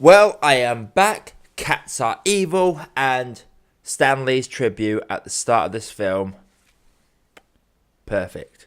Well, I am back. Cats are evil, and Stanley's tribute at the start of this film. Perfect.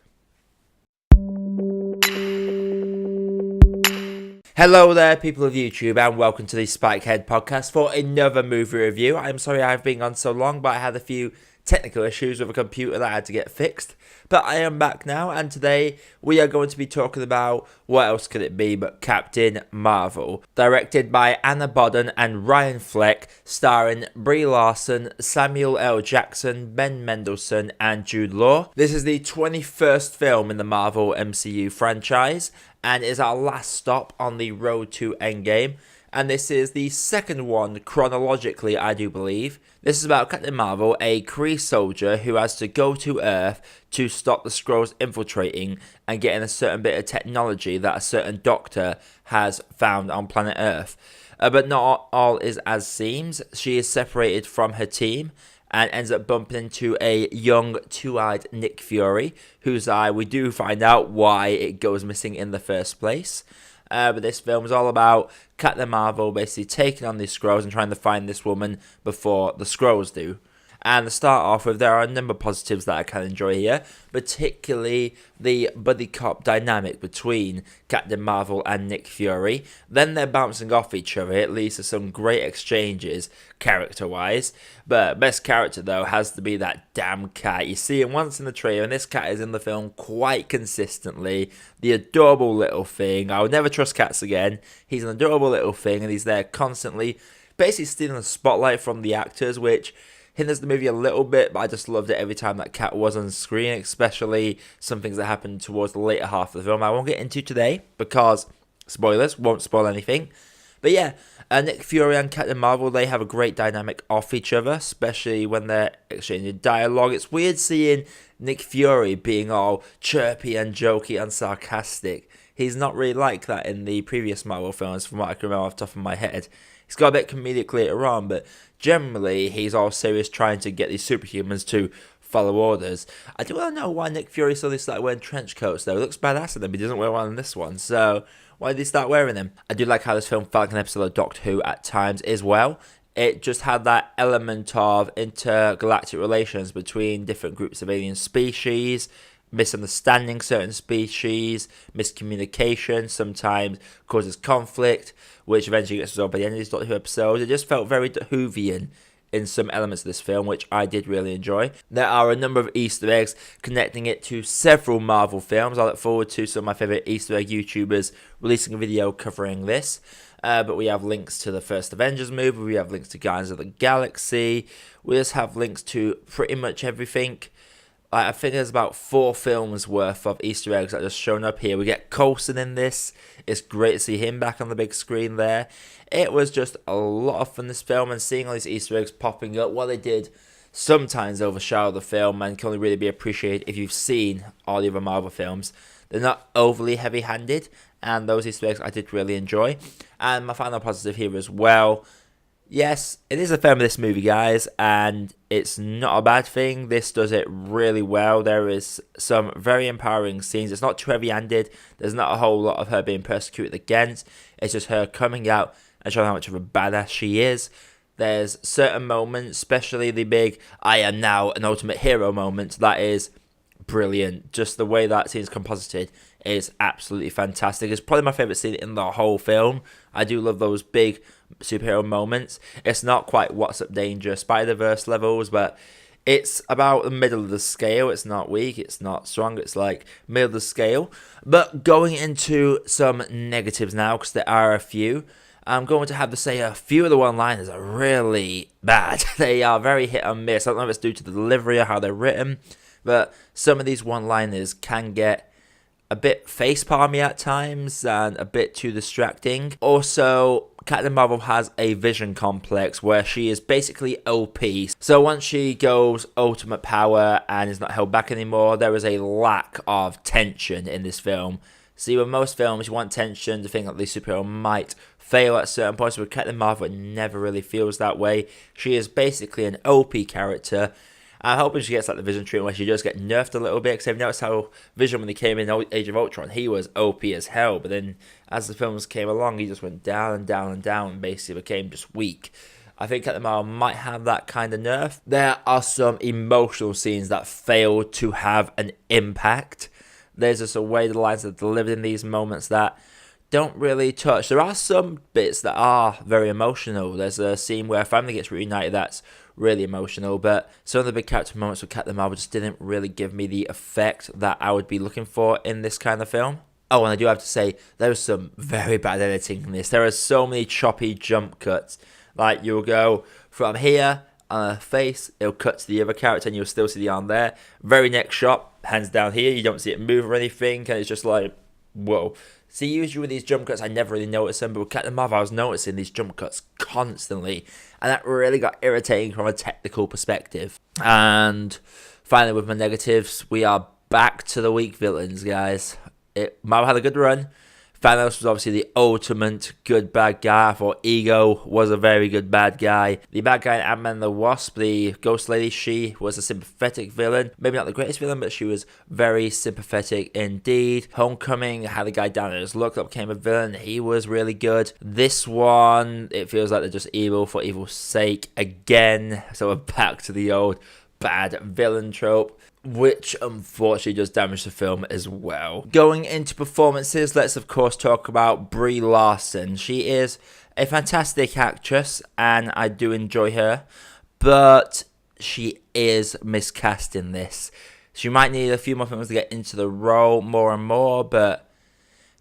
Hello there, people of YouTube, and welcome to the Spikehead podcast for another movie review. I'm sorry I've been on so long, but I had a few technical issues with a computer that I had to get fixed. But I am back now, and today we are going to be talking about what else could it be but Captain Marvel. Directed by Anna Boden and Ryan Fleck, starring Brie Larsson, Samuel L. Jackson, Ben Mendelson, and Jude Law. This is the 21st film in the Marvel MCU franchise, and is our last stop on the road to Endgame. And this is the second one chronologically, I do believe. This is about Captain Marvel, a Kree soldier who has to go to Earth to stop the Skrulls infiltrating and getting a certain bit of technology that a certain doctor has found on planet Earth. But not all is as seems. She is separated from her team and ends up bumping into a young, two-eyed Nick Fury, whose eye we do find out why it goes missing in the first place. But this film is all about Captain Marvel basically taking on these Skrulls and trying to find this woman before the Skrulls do. And to start off with, there are a number of positives that I can enjoy here, particularly the buddy cop dynamic between Captain Marvel and Nick Fury. Then they're bouncing off each other. It leads to some great exchanges character-wise. But best character, though, has to be that damn cat. You see him once in the trailer, and this cat is in the film quite consistently. The adorable little thing. I would never trust cats again. He's an adorable little thing, and he's there constantly, basically stealing the spotlight from the actors, which hinders the movie a little bit, but I just loved it every time that cat was on screen, especially some things that happened towards the later half of the film I won't get into today, because, spoilers, won't spoil anything. But yeah, Nick Fury and Captain Marvel, they have a great dynamic off each other, especially when they're exchanging dialogue. It's weird seeing Nick Fury being all chirpy and jokey and sarcastic. He's not really like that in the previous Marvel films, from what I can remember off the top of my head. He's got a bit comedic later on, but generally he's all serious trying to get these superhumans to follow orders. I do want to know why Nick Fury suddenly started wearing trench coats, though. It looks badass in them, but he doesn't wear one in this one, so why did he start wearing them? I do like how this film felt like an episode of Doctor Who at times as well. It just had that element of intergalactic relations between different groups of alien species, misunderstanding certain species, miscommunication sometimes causes conflict, which eventually gets resolved by the end of these Doctor Who episodes. It just felt very Whovian in some elements of this film, which I did really enjoy. There are a number of Easter eggs connecting it to several Marvel films. I look forward to some of my favourite Easter egg YouTubers releasing a video covering this. But we have links to the first Avengers movie, we have links to Guardians of the Galaxy, we just have links to pretty much everything. I think there's about 4 films worth of Easter eggs that are just shown up here. We get Coulson in this. It's great to see him back on the big screen there. It was just a lot of fun, this film, and seeing all these Easter eggs popping up, what they did sometimes overshadow the film and can only really be appreciated if you've seen all the other Marvel films. They're not overly heavy-handed, and those Easter eggs I did really enjoy. And my final positive here as well, yes, it is a fan of this movie, guys, and it's not a bad thing. This does it really well. There is some very empowering scenes. It's not too heavy-handed. There's not a whole lot of her being persecuted against. It's just her coming out and showing how much of a badass she is. There's certain moments, especially the big "I am now an ultimate hero" moment, that is brilliant. Just the way that scene's composited is absolutely fantastic. It's probably my favourite scene in the whole film. I do love those big superhero moments. It's not quite What's Up Danger Spider-Verse levels, but it's about the middle of the scale. It's not weak, it's not strong, it's like middle of the scale. But going into some negatives now, because there are a few, I'm going to have to say a few of the one-liners are really bad. They are very hit and miss. I don't know if it's due to the delivery or how they're written, but some of these one-liners can get a bit facepalmy at times and a bit too distracting. Also, Captain Marvel has a vision complex where she is basically OP. So once she goes ultimate power and is not held back anymore, there is a lack of tension in this film. See, with most films, you want tension to think that the superhero might fail at certain points. With Captain Marvel, it never really feels that way. She is basically an OP character, I'm hoping she gets like the Vision treatment where she does get nerfed a little bit, because I've noticed how Vision, when he came in Age of Ultron, he was OP as hell, but then as the films came along, he just went down and down and down and basically became just weak. I think Captain Marvel might have that kind of nerf. There are some emotional scenes that fail to have an impact. There's just a way the lines are delivered in these moments that don't really touch. There are some bits that are very emotional. There's a scene where a family gets reunited that's really emotional, but some of the big character moments with Captain Marvel just didn't really give me the effect that I would be looking for in this kind of film. Oh, and I do have to say, there was some very bad editing in this. There are so many choppy jump cuts. Like, you'll go from here on her face, it'll cut to the other character, and you'll still see the arm there. Very next shot, hands down here, you don't see it move or anything, and it's just like, whoa. See, usually with these jump cuts, I never really noticed them, but with Captain Marvel, I was noticing these jump cuts constantly, and that really got irritating from a technical perspective. And finally, with my negatives, we are back to the weak villains, guys. Marvel had a good run. Thanos was obviously the ultimate good bad guy. I thought Ego was a very good bad guy. The bad guy in Ant-Man and the Wasp, the Ghost Lady, she was a sympathetic villain. Maybe not the greatest villain, but she was very sympathetic indeed. Homecoming had a guy down in his luck that became a villain. He was really good. This one, it feels like they're just evil for evil's sake again. So we're back to the old bad villain trope, which unfortunately does damage the film as well. Going into performances, let's of course talk about Brie Larsson. She is a fantastic actress and I do enjoy her, but she is miscast in this. She might need a few more films to get into the role more and more, but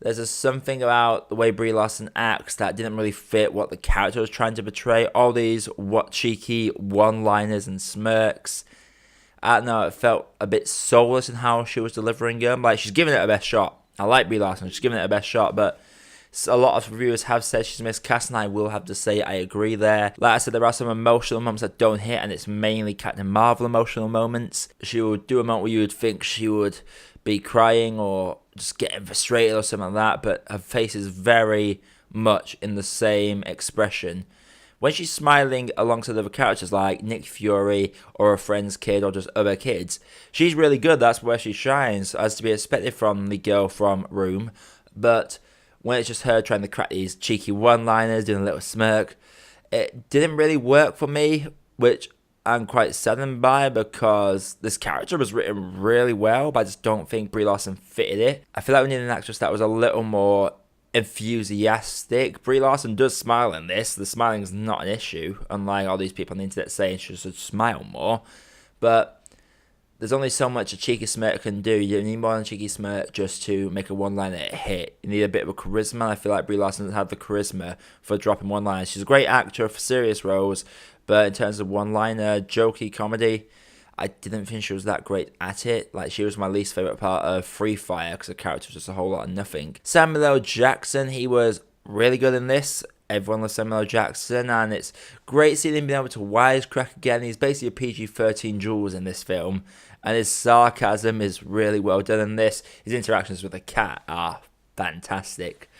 there's just something about the way Brie Larsson acts that didn't really fit what the character was trying to portray. All these cheeky one-liners and smirks. I don't know, it felt a bit soulless in how she was delivering them. Like, she's giving it her best shot. I like Brie Larsson, she's giving it her best shot, but a lot of reviewers have said she's miscast, and I will have to say I agree there. Like I said, there are some emotional moments that don't hit, and it's mainly Captain Marvel emotional moments. She would do a moment where you would think she would be crying or just getting frustrated or something like that, but her face is very much in the same expression. When she's smiling alongside other characters like Nick Fury or a friend's kid or just other kids, she's really good. That's where she shines, as to be expected from the girl from Room. But when it's just her trying to crack these cheeky one-liners, doing a little smirk, it didn't really work for me, which I'm quite saddened by, because this character was written really well, but I just don't think Brie Larson fitted it. I feel like we need an actress that was a little more enthusiastic. Brie Larson does smile in this. The smiling is not an issue, unlike all these people on the internet saying she should smile more. But there's only so much a cheeky smirk can do. You need more than a cheeky smirk just to make a one-liner hit. You need a bit of a charisma. I feel like Brie Larson doesn't have the charisma for dropping one-liners. She's a great actor for serious roles, but in terms of one-liner, jokey comedy, I didn't think she was that great at it. Like, she was my least favourite part of Free Fire, because the character was just a whole lot of nothing. Samuel L. Jackson, he was really good in this. Everyone loves Samuel L. Jackson, and it's great seeing him being able to wisecrack again. He's basically a PG-13 Jules in this film, and his sarcasm is really well done in this. His interactions with the cat are fantastic.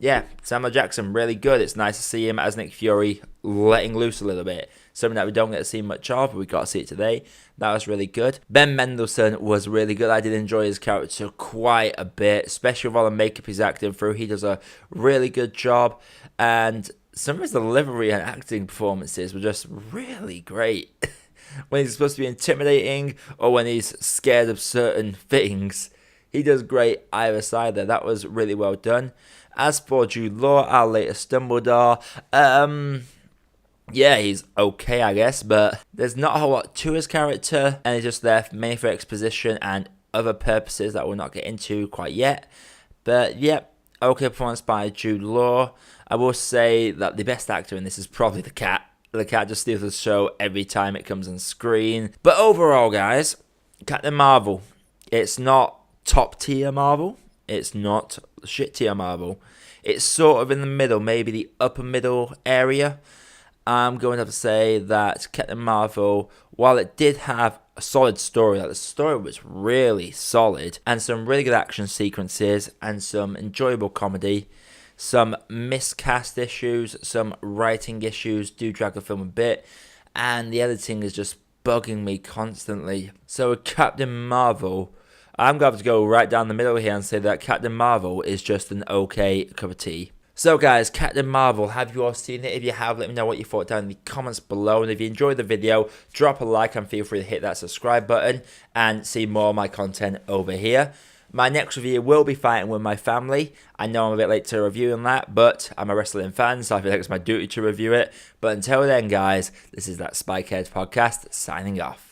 Yeah, Samuel Jackson, really good. It's nice to see him as Nick Fury letting loose a little bit. Something that we don't get to see much of, but we got to see it today. That was really good. Ben Mendelson was really good. I did enjoy his character quite a bit, especially with all the makeup he's acting through. He does a really good job, and some of his delivery and acting performances were just really great. When he's supposed to be intimidating or when he's scared of certain things, he does great either side there. That was really well done. As for Jude Law, our latest Dumbledore, yeah, he's okay, I guess, but there's not a whole lot to his character, and he's just there mainly for exposition and other purposes that we'll not get into quite yet. But, yep, okay performance by Jude Law. I will say that the best actor in this is probably the cat. The cat just steals the show every time it comes on screen. But overall, guys, Captain Marvel, it's not top tier Marvel. It's not shit tier Marvel. It's sort of in the middle, maybe the upper middle area. I'm going to have to say that Captain Marvel, while it did have a solid story, like the story was really solid, and some really good action sequences, and some enjoyable comedy, some miscast issues, some writing issues do drag the film a bit, and the editing is just bugging me constantly. So with Captain Marvel, I'm going to have to go right down the middle here and say that Captain Marvel is just an okay cup of tea. So guys, Captain Marvel, have you all seen it? If you have, let me know what you thought down in the comments below. And if you enjoyed the video, drop a like and feel free to hit that subscribe button and see more of my content over here. My next review will be fighting with my family. I know I'm a bit late to reviewing that, but I'm a wrestling fan, so I feel like it's my duty to review it. But until then, guys, this is that Spikehead podcast signing off.